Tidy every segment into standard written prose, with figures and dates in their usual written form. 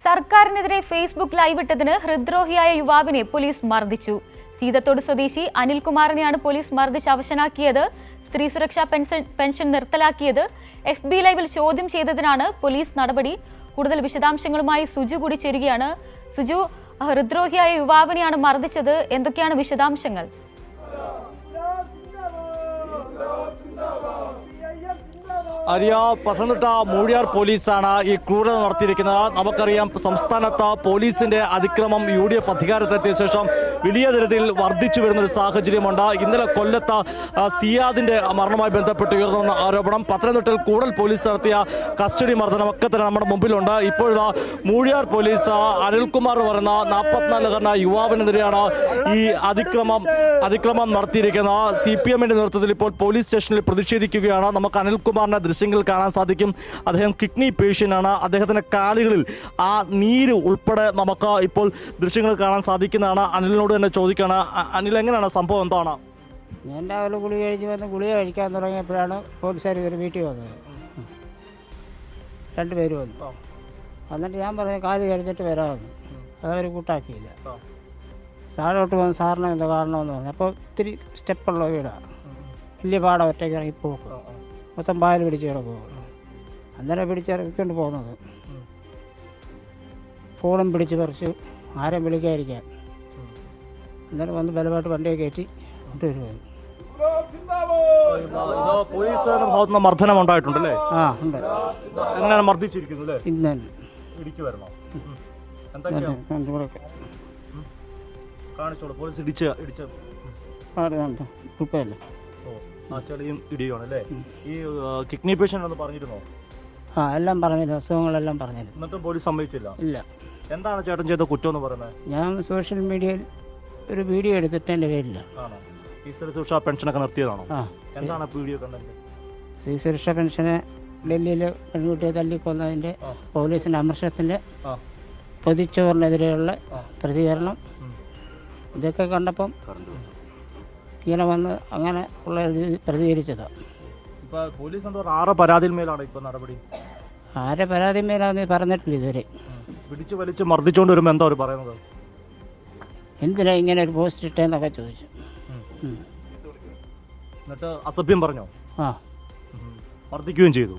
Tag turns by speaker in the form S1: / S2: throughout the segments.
S1: സർക്കാരിനെതിരെ Facebook live ഇട്ടതിന് ഹൃദ്രോഹിയായ യുവാവിനെ പോലീസ് മർദ്ദിച്ചു. സീതത്തോട് സ്വദേശി അനിൽകുമാറിനെയാണ് പോലീസ് മർദ്ദിച്ച് അവശനാക്കിയത്. സ്ത്രീ സുരക്ഷാ പെൻഷൻ നിർത്തലാക്കിയത് FB ലൈവിൽ ചോദ്യം ചെയ്തതിനാണ് പോലീസ് നടപടി. കൂടുതൽ വിശദാംശങ്ങളുമായി സുജു കൂടി ചേരുകയാണ്. സുജു, ഹൃദ്രോഹിയായ യുവാവിനെയാണ് മർദ്ദിച്ചത്. എന്തൊക്കെയാണ് വിശദാംശങ്ങൾ?
S2: അറിയ പത്തനംതിട്ട മൂഴിയാർ പോലീസാണ് ഈ ക്രൂരത നടത്തിയിരിക്കുന്നത്. നമുക്കറിയാം, സംസ്ഥാനത്ത് പോലീസിന്റെ അതിക്രമം UDF അധികാരത്തിലെത്തിയ ശേഷം വലിയ തരത്തിൽ വർദ്ധിച്ചു വരുന്നൊരു സാഹചര്യമുണ്ട്. ഇന്നലെ കൊല്ലത്ത് സിയാദിന്റെ മരണവുമായി ബന്ധപ്പെട്ട് ഉയർന്ന ആരോപണം, പത്തനംതിട്ടയിൽ കൂടുതൽ പോലീസ് നടത്തിയ കസ്റ്റഡി മർദ്ദനം ഒക്കെ തന്നെ നമ്മുടെ മുമ്പിലുണ്ട്. ഇപ്പോഴാ മൂഴിയാർ പോലീസ് അനിൽകുമാർ പറയുന്ന 44-കാരനായ യുവാവിനെതിരെയാണ് ഈ അതിക്രമം നടത്തിയിരിക്കുന്നത്. CPM-ന്റെ നേതൃത്വത്തിൽ ഇപ്പോൾ പോലീസ് സ്റ്റേഷനിൽ പ്രതിഷേധിക്കുകയാണ്. നമുക്ക് അനിൽകുമാറിന്റെ ദൃശ്യങ്ങൾ കാണാൻ സാധിക്കും. അദ്ദേഹം കിഡ്നി പേഷ്യൻ്റാണ്. അദ്ദേഹത്തിന്റെ കാലുകളിൽ ആ നീര് ഉൾപ്പെടെ നമുക്ക് ഇപ്പോൾ ദൃശ്യങ്ങൾ കാണാൻ സാധിക്കുന്നതാണ്. അനിലിനോട് തന്നെ ചോദിക്കുകയാണ്. അനിൽ, എങ്ങനെയാണ് സംഭവം? എന്താണ്?
S3: ഞാൻ രാവിലെ ഗുളിക കഴിച്ച് വന്ന് ഗുളിക കഴിക്കാൻ തുടങ്ങിയപ്പോഴാണ് പോലീസുകാർ ഇവർ വീട്ടിൽ വന്നത്. 2 പേര് വന്നു. എന്നിട്ട് ഞാൻ പറഞ്ഞു കാല് കഴിച്ചിട്ട് വരാമെന്ന്. അതവർ കൂട്ടാക്കിയില്ല. സാറോട്ട് വന്ന് സാറിന് എന്താ കാരണമെന്ന് പറഞ്ഞു. അപ്പോൾ ഇത്തിരി സ്റ്റെപ്പുള്ള വീടാണ്. വലിയ പാടം ഒറ്റയ്ക്ക് ഇറങ്ങി പോക്കും. മൊത്തം പായൽ പിടിച്ച് കിടക്കുകയുള്ളൂ. അന്നേരം പിടിച്ചിറക്കിക്കൊണ്ട് പോകുന്നത് ഫോണും പിടിച്ച് പറിച്ച് ആരും വിളിക്കാതിരിക്കാൻ. അന്നേരം വന്ന് ബലമായിട്ട് വണ്ടിയെ കയറ്റി കൊണ്ടുവരുമായിരുന്നു.
S2: പോലീസുകാരുടെ ഭാഗത്തുനിന്ന് മർദ്ദനം ഉണ്ടായിട്ടുണ്ടല്ലേ?
S3: ആ, ഉണ്ട്.
S2: എങ്ങനെയാണ് മർദ്ദിച്ചിരിക്കുന്നത്?
S3: ഇന്ന്
S2: കാണിച്ചോളൂ. പോലീസ് ഇടിച്ച
S3: കുഴപ്പമില്ല.
S2: ചെളിയും ഇടിയുമാണ്. ഈ കിഡ്നി പേഷ്യൻ്റ് ഒന്ന് പറഞ്ഞിരുന്നോ?
S3: എല്ലാം പറഞ്ഞില്ല, അസുഖങ്ങളെല്ലാം പറഞ്ഞില്ല.
S2: എന്നിട്ടും പോലീസ് സമ്മതിച്ചില്ല?
S3: ഇല്ല.
S2: എന്താണ് ചേട്ടൻ ചെയ്ത കുറ്റം എന്ന് പറയുന്നത്?
S3: ഞാൻ സോഷ്യൽ മീഡിയയിൽ ഒരു വീഡിയോ എടുത്തിട്ട് എൻ്റെ പേരില്ല.
S2: ഈ സ്ത്രീ സുരക്ഷാ പെൻഷനൊക്കെ നിർത്തിയതാണോ? എന്താണ് വീഡിയോ കണ്ടത്?
S3: സ്ത്രീ സുരക്ഷാ പെൻഷന് ഡൽഹിയിൽ പെൺകുട്ടിയെ തല്ലിക്കൊന്നതിൻ്റെ പോലീസിൻ്റെ അമർഷത്തിൻ്റെ പൊതിച്ചോറിനെതിരെയുള്ള പ്രതികരണം ഇതൊക്കെ കണ്ടപ്പം ഇങ്ങനെ വന്ന് അങ്ങനെ ഉള്ള പ്രതികരിച്ചതാണ്.
S2: ഇപ്പോൾ പോലീസ് എന്താ 6 പരാതിന്മേലാണ് ഇപ്പോൾ നടപടി?
S3: ആരെ പരാതിന്മേലാന്ന് പറഞ്ഞിട്ടില്ല ഇതുവരെ.
S2: പിടിച്ചു വലിച്ച് മർദ്ദിച്ചുകൊണ്ട് വരുമ്പോൾ എന്താ അവർ പറയുന്നത്?
S3: എന്തിനാ ഇങ്ങനെ ഒരു പോസ്റ്റ് ഇട്ടേന്നൊക്കെ ചോദിച്ചു.
S2: എന്നിട്ട് അസഭ്യം പറഞ്ഞോ? മർദ്ദിക്കുകയും ചെയ്തു.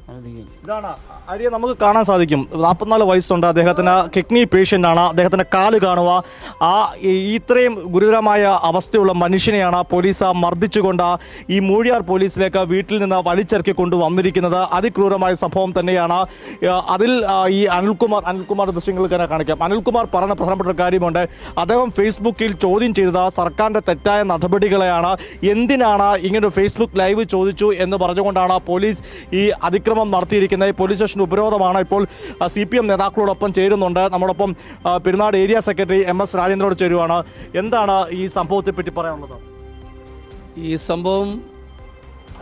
S2: ഇതാണ് അരിയെ നമുക്ക് കാണാൻ സാധിക്കും. 44 വയസ്സുണ്ട്. അദ്ദേഹത്തിന് കിഡ്നി പേഷ്യൻ്റ് ആണ്. അദ്ദേഹത്തിൻ്റെ കാല് കാണുക. ഇത്രയും ഗുരുതരമായ അവസ്ഥയുള്ള മനുഷ്യനെയാണ് പോലീസ് മർദ്ദിച്ചുകൊണ്ട് ഈ മൂഴിയാർ പോലീസിലേക്ക് വീട്ടിൽ നിന്ന് വലിച്ചിറക്കി കൊണ്ടുവന്നിരിക്കുന്നത്. അതിക്രൂരമായ സംഭവം തന്നെയാണ്. അതിൽ ഈ അനിൽകുമാർ ദൃശ്യങ്ങൾ തന്നെ കാണിക്കാം. അനിൽകുമാർ പറഞ്ഞ പ്രധാനപ്പെട്ട ഒരു കാര്യമുണ്ട്. അദ്ദേഹം ഫേസ്ബുക്കിൽ ചോദ്യം ചെയ്തത് സർക്കാരിൻ്റെ തെറ്റായ നടപടികളെയാണ്. എന്തിനാണ് ഇങ്ങനെ ഫേസ്ബുക്ക് ലൈവ് ചോദിച്ചു എന്ന് പറഞ്ഞുകൊണ്ടാണ് പോലീസ് ഈ അതിക്രമം നടത്തിയിരിക്കുന്നത്. പോലീസ് സ്റ്റേഷൻ ഉപരോധമാണ്. ഇപ്പോൾ CPM നേതാക്കളോടൊപ്പം ചേരുന്നുണ്ട്. നമ്മോടൊപ്പം പെരുന്നാട് ഏരിയ സെക്രട്ടറി MS രാജേന്ദ്രനോട് ചേരുവാണ്. എന്താണ് ഈ സംഭവത്തെ പറ്റി പറയാനുള്ളത്?
S4: ഈ സംഭവം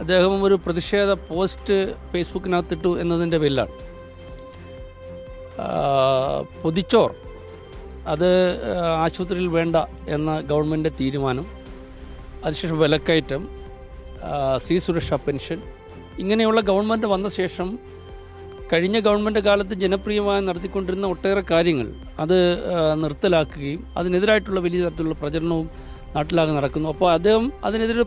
S4: അദ്ദേഹം ഒരു പ്രതിഷേധ പോസ്റ്റ് ഫേസ്ബുക്കിനകത്തിട്ടു എന്നതിൻ്റെ പേരിലാണ്. പൊതിച്ചോർ അത് ആശുപത്രിയിൽ വേണ്ട എന്ന ഗവൺമെൻറ് തീരുമാനം, അതിനുശേഷം വിലക്കയറ്റം, സ്ത്രീ സുരക്ഷാ പെൻഷൻ, ഇങ്ങനെയുള്ള ഗവൺമെൻറ് വന്ന ശേഷം കഴിഞ്ഞ ഗവൺമെൻറ് കാലത്ത് ജനപ്രിയമായി നടത്തിക്കൊണ്ടിരുന്ന ഒട്ടേറെ കാര്യങ്ങൾ അത് നിർത്തലാക്കുകയും അതിനെതിരായിട്ടുള്ള വലിയ തരത്തിലുള്ള പ്രചരണവും നാട്ടിലാകെ നടക്കുന്നു. അപ്പോൾ അദ്ദേഹം അതിനെതിരെ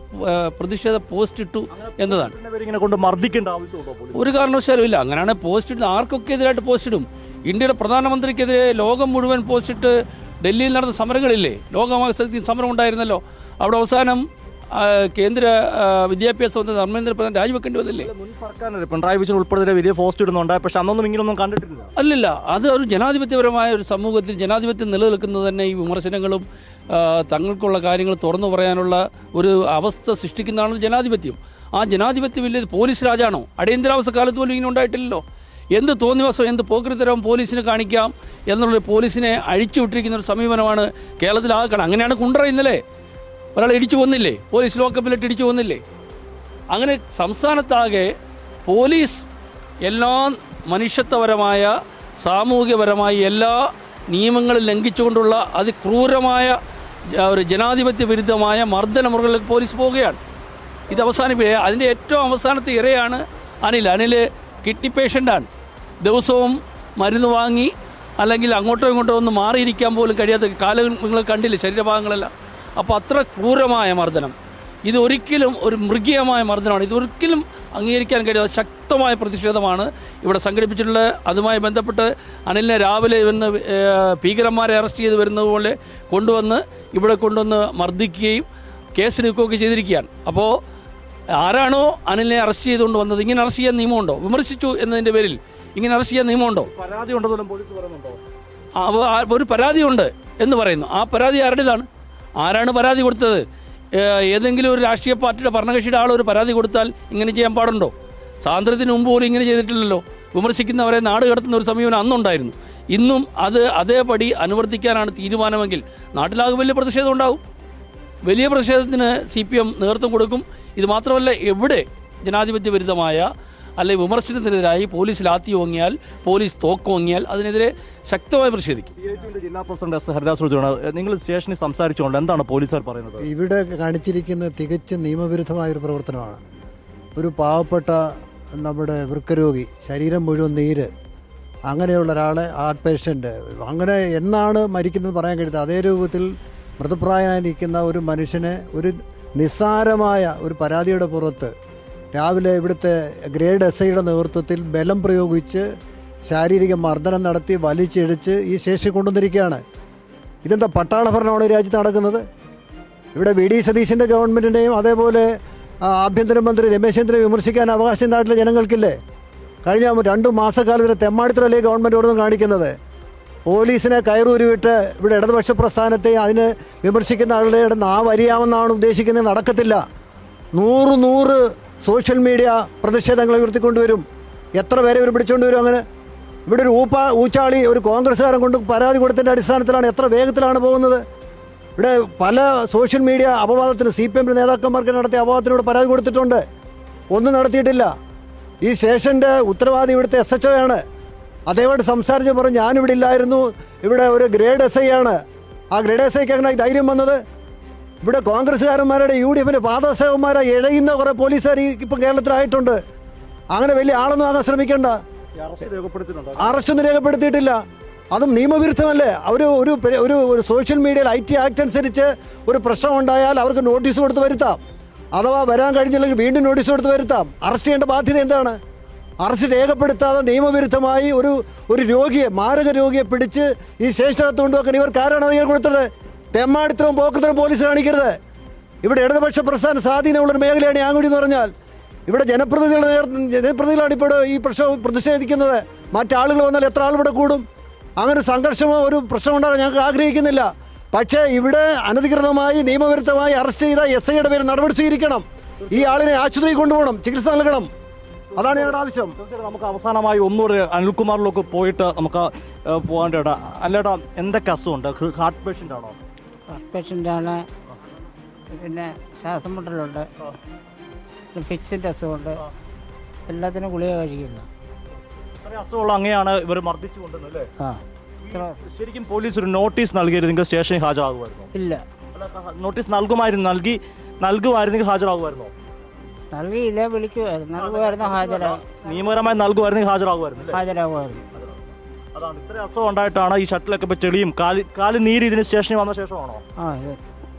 S4: പ്രതിഷേധ പോസ്റ്റ് ഇട്ടു എന്നതാണ്. ഒരു കാരണവശാലും ഇല്ല. അങ്ങനെയാണ് പോസ്റ്റ് ഇട്ട് ആർക്കൊക്കെ എതിരായിട്ട് പോസ്റ്റ് ഇടും. ഇന്ത്യയുടെ പ്രധാനമന്ത്രിക്കെതിരെ ലോകം മുഴുവൻ പോസ്റ്റ് ഇട്ട് ഡൽഹിയിൽ നടന്ന സമരങ്ങളില്ലേ? ലോകമാകെ സമരം ഉണ്ടായിരുന്നല്ലോ. അവിടെ അവസാനം കേന്ദ്ര വിദ്യാഭ്യാസ മന്ത്രി ധർമ്മേന്ദ്ര പ്രധാൻ രാജിവെക്കേണ്ടി വന്നില്ലേ?
S2: മുൻ സർക്കാരിന് പിണറായി വിജയൻ ഉൾപ്പെടെ വലിയ പോസ്റ്റ് ഇടുന്നുണ്ട്. പക്ഷെ അന്നൊന്നും ഇങ്ങനൊന്നും കണ്ടിട്ടില്ല.
S4: അല്ലല്ല, അത് ഒരു ജനാധിപത്യപരമായ ഒരു സമൂഹത്തിൽ ജനാധിപത്യം നിലനിൽക്കുന്നത് തന്നെ ഈ വിമർശനങ്ങളും തങ്ങൾക്കുള്ള കാര്യങ്ങൾ തുറന്നു പറയാനുള്ള ഒരു അവസ്ഥ സൃഷ്ടിക്കുന്നതാണ് ജനാധിപത്യം. ആ ജനാധിപത്യം ഇല്ല. പോലീസ് രാജാണോ? അടിയന്തരാവസ്ഥ കാലത്ത് പോലും ഇങ്ങനെ ഉണ്ടായിട്ടില്ലല്ലോ. എന്ത് തോന്നിവാസം, എന്ത് പോക്രിത്തരവും പോലീസിന് കാണിക്കാം എന്നുള്ള പോലീസിനെ അഴിച്ചുവിട്ടിരിക്കുന്ന ഒരു സമീപനമാണ് കേരളത്തിലാക്കണം. അങ്ങനെയാണ് കുണ്ടറ ഇന്നലെ ഒരാൾ ഇടിച്ചു കൊന്നില്ലേ? പോലീസ് ലോക്കപ്പിലിട്ട് ഇടിച്ചു കൊന്നില്ലേ? അങ്ങനെ സംസ്ഥാനത്താകെ പോലീസ് എല്ലാ മനുഷ്യത്വപരമായ സാമൂഹികപരമായ എല്ലാ നിയമങ്ങളും ലംഘിച്ചുകൊണ്ടുള്ള അതിക്രൂരമായ ഒരു ജനാധിപത്യ വിരുദ്ധമായ മർദ്ദനമുറകളിലേക്ക് പോലീസ് പോവുകയാണ്. ഇത് അവസാനിപ്പിക്കുക. അതിൻ്റെ ഏറ്റവും അവസാനത്തെ ഇരയാണ് അനിൽ കിഡ്നി പേഷ്യൻ്റാണ്. ദിവസവും മരുന്ന് വാങ്ങി അല്ലെങ്കിൽ അങ്ങോട്ടോ ഇങ്ങോട്ടോ ഒന്ന് മാറിയിരിക്കാൻ പോലും കഴിയാത്ത കാലുകൾ നിങ്ങൾ കണ്ടില്ലേ, ശരീരഭാഗങ്ങളെല്ലാം. അപ്പോൾ അത്ര ക്രൂരമായ മർദ്ദനം, ഇതൊരിക്കലും ഒരു മൃഗീയമായ മർദ്ദനമാണ്. ഇതൊരിക്കലും അംഗീകരിക്കാൻ കഴിയാത്ത ശക്തമായ പ്രതിഷേധമാണ് ഇവിടെ സംഘടിപ്പിച്ചിട്ടുള്ളത്. അതുമായി ബന്ധപ്പെട്ട് അനിലിനെ രാവിലെ ഇവന്ന് ഭീകരന്മാരെ അറസ്റ്റ് ചെയ്ത് വരുന്നത് പോലെ കൊണ്ടുവന്ന് ഇവിടെ കൊണ്ടുവന്ന് മർദ്ദിക്കുകയും കേസെടുക്കുകയൊക്കെ ചെയ്തിരിക്കുകയാണ്. അപ്പോൾ ആരാണോ അനിലിനെ അറസ്റ്റ് ചെയ്തുകൊണ്ട് വന്നത്, ഇങ്ങനെ അറസ്റ്റ് ചെയ്യാൻ നിയമമുണ്ടോ? വിമർശിച്ചു എന്നതിൻ്റെ പേരിൽ ഇങ്ങനെ അറസ്റ്റ് ചെയ്യാൻ നിയമമുണ്ടോ?
S2: പരാതി ഉണ്ടെന്നും പോലീസ് പറയുന്നുണ്ടോ?
S4: ഒരു പരാതിയുണ്ട് എന്ന് പറയുന്നു. ആ പരാതി ആരുടേതാണ്? ആരാണ് പരാതി കൊടുത്തത്? ഏതെങ്കിലും ഒരു രാഷ്ട്രീയ പാർട്ടിയുടെ ഭരണകക്ഷിയുടെ ആൾ ഒരു പരാതി കൊടുത്താൽ ഇങ്ങനെ ചെയ്യാൻ പാടുണ്ടോ? സ്വാതന്ത്ര്യത്തിന് മുമ്പ് പോലും ഇങ്ങനെ ചെയ്തിട്ടില്ലല്ലോ. വിമർശിക്കുന്നവരെ നാട് കടത്തുന്ന ഒരു സമീപനം അന്നുണ്ടായിരുന്നു. ഇന്നും അത് അതേപടി അനുവർത്തിക്കാനാണ് തീരുമാനമെങ്കിൽ നാട്ടിലാകെ വലിയ പ്രതിഷേധം ഉണ്ടാവും. വലിയ പ്രതിഷേധത്തിന് CPM നേതൃത്വം കൊടുക്കും. ഇത് മാത്രമല്ല, എവിടെ ജനാധിപത്യ വിരുദ്ധമായ അല്ലെങ്കിൽ വിമർശനത്തിനെതിരായി പോലീസ് ലാത്തി ഓങ്ങിയാൽ, പോലീസ് തോക്കോങ്ങിയാൽ അതിനെതിരെ ശക്തമായി പ്രതിഷേധിക്കും.
S2: ജില്ലാ പ്രസിഡന്റ് എസ് ഹരിദാസ് റോജാണ്. നിങ്ങൾ സ്റ്റേഷനിൽ സംസാരിച്ചുകൊണ്ട് എന്താണ് പോലീസുകാർ പറയുന്നത്?
S5: ഇവിടെ കാണിച്ചിരിക്കുന്ന തികച്ചും നിയമവിരുദ്ധമായ ഒരു പ്രവർത്തനമാണ്. ഒരു പാവപ്പെട്ട നമ്മുടെ വൃക്കരോഗി, ശരീരം മുഴുവൻ നീര്, അങ്ങനെയുള്ള ഒരാളെ ഹാർട്ട് പേഷ്യൻ്റ്, അങ്ങനെ എന്നാണ് മരിക്കുന്നത് പറയാൻ കഴിയാത്ത അതേ രൂപത്തിൽ മൃതപ്രായമായി നിൽക്കുന്ന ഒരു മനുഷ്യനെ ഒരു നിസ്സാരമായ ഒരു പരാതിയുടെ പുറത്ത് രാവിലെ ഇവിടുത്തെ ഗ്രേഡ് SIയുടെ നേതൃത്വത്തിൽ ബലം പ്രയോഗിച്ച് ശാരീരിക മർദ്ദനം നടത്തി വലിച്ചിഴച്ച് ഈ ശേഷി കൊണ്ടുവന്നിരിക്കുകയാണ്. ഇതെന്താ പട്ടാള ഭരണമാണ് ഈ രാജ്യത്ത് നടക്കുന്നത്? ഇവിടെ VD സതീശൻ്റെ ഗവൺമെൻറ്റിനെയും അതേപോലെ ആഭ്യന്തരമന്ത്രി രമേശ് ചെന്നിത്തലയെ വിമർശിക്കാൻ അവകാശം നാട്ടിലെ ജനങ്ങൾക്കില്ലേ? കഴിഞ്ഞ 2 മാസക്കാലത്തിന് തെമ്മാടിത്തരല്ലേ ഗവൺമെൻറ്റോടൊന്നും കാണിക്കുന്നത്? പോലീസിനെ കയറൂരിവിട്ട് ഇവിടെ ഇടതുപക്ഷ പ്രസ്ഥാനത്തെ അതിന് വിമർശിക്കുന്ന ആളുടെ നാവ് അരിയാമെന്നാണ് ഉദ്ദേശിക്കുന്നത്. നടക്കത്തില്ല. 100 സോഷ്യൽ മീഡിയ പ്രതിഷേധങ്ങൾ ഉയർത്തിക്കൊണ്ടുവരും. എത്ര പേരെ ഇവർ പിടിച്ചുകൊണ്ട് വരും? അങ്ങനെ ഇവിടെ ഒരു ഊച്ചാളി ഒരു കോൺഗ്രസ്സുകാരൻ കൊണ്ട് പരാതി കൊടുത്തതിൻ്റെ അടിസ്ഥാനത്തിലാണ് എത്ര വേഗത്തിലാണ് പോകുന്നത്. ഇവിടെ പല സോഷ്യൽ മീഡിയ അപവാദത്തിന് CPM നേതാക്കന്മാർക്ക് നടത്തിയ അപവാദത്തിനോട് പരാതി കൊടുത്തിട്ടുണ്ട്. ഒന്നും നടത്തിയിട്ടില്ല. ഈ സ്റ്റേഷൻ്റെ ഉത്തരവാദി ഇവിടുത്തെ SHO ആണ്. അതേപോലെ സംസാരിച്ച് പറഞ്ഞു ഞാനിവിടെ ഇല്ലായിരുന്നു, ഇവിടെ ഒരു ഗ്രേഡ് SI ആണ്. ആ ഗ്രേഡ് SIക്ക് അങ്ങനെ ധൈര്യം വന്നത്? ഇവിടെ കോൺഗ്രസ്സുകാരന്മാരുടെ UDFൻ്റെ പാദസേവന്മാരെ ഇഴയുന്ന കുറേ പോലീസുകാർ ഇപ്പം കേരളത്തിലായിട്ടുണ്ട്. അങ്ങനെ വലിയ ആളൊന്നും ആകാൻ ശ്രമിക്കേണ്ട. അറസ്റ്റൊന്നും രേഖപ്പെടുത്തിയിട്ടില്ല. അതും നിയമവിരുദ്ധമല്ലേ? ഒരു സോഷ്യൽ മീഡിയയിൽ IT ആക്ട് അനുസരിച്ച് ഒരു പ്രശ്നം ഉണ്ടായാൽ അവർക്ക് നോട്ടീസ് കൊടുത്ത് വരുത്താം. അഥവാ വരാൻ കഴിഞ്ഞില്ലെങ്കിൽ വീണ്ടും നോട്ടീസ് കൊടുത്ത് വരുത്താം. അറസ്റ്റ് ചെയ്യേണ്ട ബാധ്യത എന്താണ്? അറസ്റ്റ് രേഖപ്പെടുത്താതെ നിയമവിരുദ്ധമായി ഒരു രോഗിയെ, മാരക രോഗിയെ പിടിച്ച് ഈ സ്റ്റേഷനകത്ത് കൊണ്ടുവെക്കാൻ ഇവർക്ക് ആരാണ് അധികാരം കൊടുത്തത്? തെമ്മാടിത്തരവും പോക്കത്തരം പോലീസ് കാണിക്കരുത്. ഇവിടെ ഇടതുപക്ഷ പ്രസ്ഥാന സ്വാധീനമുള്ളൊരു മേഖലയാണ് യാങ്കുടി എന്ന് പറഞ്ഞാൽ. ഇവിടെ ജനപ്രതിനിധികളാണ് ഇപ്പോൾ ഈ പ്രശ്നം പ്രതിഷേധിക്കുന്നത്. മറ്റാളുകൾ വന്നാൽ എത്ര ആൾ ഇവിടെ കൂടും? അങ്ങനെ സംഘർഷമോ ഒരു പ്രശ്നം ഉണ്ടാകാൻ ഞങ്ങൾക്ക് ആഗ്രഹിക്കുന്നില്ല. പക്ഷേ ഇവിടെ അനധികൃതമായി നിയമവിരുദ്ധമായി അറസ്റ്റ് ചെയ്ത SIയുടെ പേര് നടപടി സ്വീകരിക്കണം. ഈ ആളിനെ ആശുപത്രിയിൽ കൊണ്ടുപോകണം, ചികിത്സ നൽകണം. അതാണ് ഞങ്ങളുടെ ആവശ്യം.
S2: നമുക്ക് അവസാനമായി ഒന്നുകൂടെ അനിൽകുമാറിലൊക്കെ പോയിട്ട് നമുക്ക് പോകാൻ അല്ലേട്ടാ, എന്തൊക്കെ അസുഖമുണ്ട്? ഹാർട്ട് പേഷ്യൻ്റ് ആണോ?
S3: ഹാർട്ട് പേഷ്യൻ്റാണ്. പിന്നെ ശ്വാസം മുട്ടലുണ്ട്, ഫിക്സിൻ്റെ അസുഖമുണ്ട്. എല്ലാത്തിനും ഗുളിക കഴിക്കുന്നു.
S2: അസുഖമുള്ള അങ്ങനെയാണ് ഇവർ മർദ്ദിച്ചു കൊണ്ടുവന്നത് അല്ലേ?
S3: ആ,
S2: ശരിക്കും പോലീസ് ഒരു നോട്ടീസ് നൽകിയിരുന്നെങ്കിൽ സ്റ്റേഷനിൽ ഹാജരാകുമായിരുന്നു?
S3: ഇല്ല.
S2: നോട്ടീസ് നൽകുമായിരുന്നെങ്കിൽ ഹാജരാകുമായിരുന്നോ?
S3: നൽകിയില്ല, നൽകുമായിരുന്നു, ഹാജരാകും.
S2: നിയമപരമായി നൽകുമായിരുന്നെങ്കിൽ ഹാജരാകുമായിരുന്നു. അതാണ് ഇത്ര അസുഖം ഉണ്ടായിട്ടാണ് ഈ ഷട്ടിലൊക്കെ ഇപ്പൊ ചെളിയും കാല് നീര് ഇതിന് സ്റ്റേഷനിൽ വന്ന ശേഷമാണോ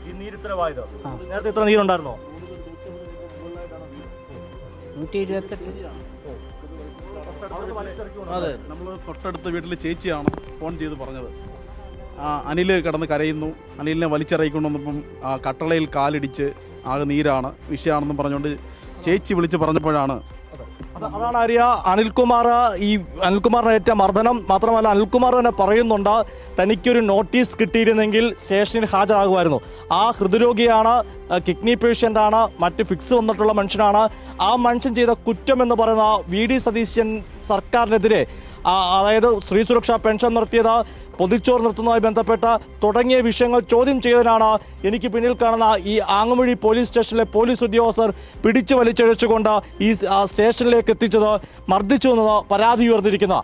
S2: ഈ നീര് ഇത്ര വായത്? നേരത്തെ ഇത്ര നീരുണ്ടായിരുന്നോ?
S3: 128.
S6: അതെ, നമ്മൾ തൊട്ടടുത്ത വീട്ടിൽ ചേച്ചിയാണ് ഫോൺ ചെയ്ത് പറഞ്ഞത്. അനിൽ കിടന്ന് കരയുന്നു, അനിലിനെ വലിച്ചിറക്കിക്കൊണ്ടുവന്നപ്പം കട്ടളയിൽ കാലിടിച്ച് ആകെ നീരാണ്, വിഷയമാണെന്നും പറഞ്ഞുകൊണ്ട് ചേച്ചി വിളിച്ച് പറഞ്ഞപ്പോഴാണ്.
S2: അതാണ് അറിയാ അനിൽകുമാറിന് ഏറ്റ മർദ്ദനം. മാത്രമല്ല അനിൽകുമാർ തന്നെ പറയുന്നുണ്ട് തനിക്കൊരു നോട്ടീസ് കിട്ടിയിരുന്നെങ്കിൽ സ്റ്റേഷനിൽ ഹാജരാകുമായിരുന്നു. ആ ഹൃദ്രോഗിയാണ്, കിഡ്നി പേഷ്യൻ്റ് ആണ്, മറ്റ് ഫിക്സ് വന്നിട്ടുള്ള മനുഷ്യനാണ്. ആ മനുഷ്യൻ ചെയ്ത കുറ്റം എന്ന് പറയുന്ന VD സതീശൻ സർക്കാരിനെതിരെ, അതായത് സ്ത്രീ സുരക്ഷാ പെൻഷൻ നിർത്തിയത്, പൊതിച്ചോറ് നിർത്തുന്നതുമായി ബന്ധപ്പെട്ട തുടങ്ങിയ വിഷയങ്ങൾ ചോദ്യം ചെയ്തതിനാണ് എനിക്ക് പിന്നിൽ കാണുന്ന ഈ ആങ്ങമൂഴി പോലീസ് സ്റ്റേഷനിലെ പോലീസ് ഉദ്യോഗസ്ഥർ പിടിച്ചു വലിച്ചഴിച്ചുകൊണ്ട് ഈ സ്റ്റേഷനിലേക്ക് എത്തിച്ചത്, മർദ്ദിച്ചു എന്നത് പരാതി ഉയർന്നിരിക്കുന്നത്.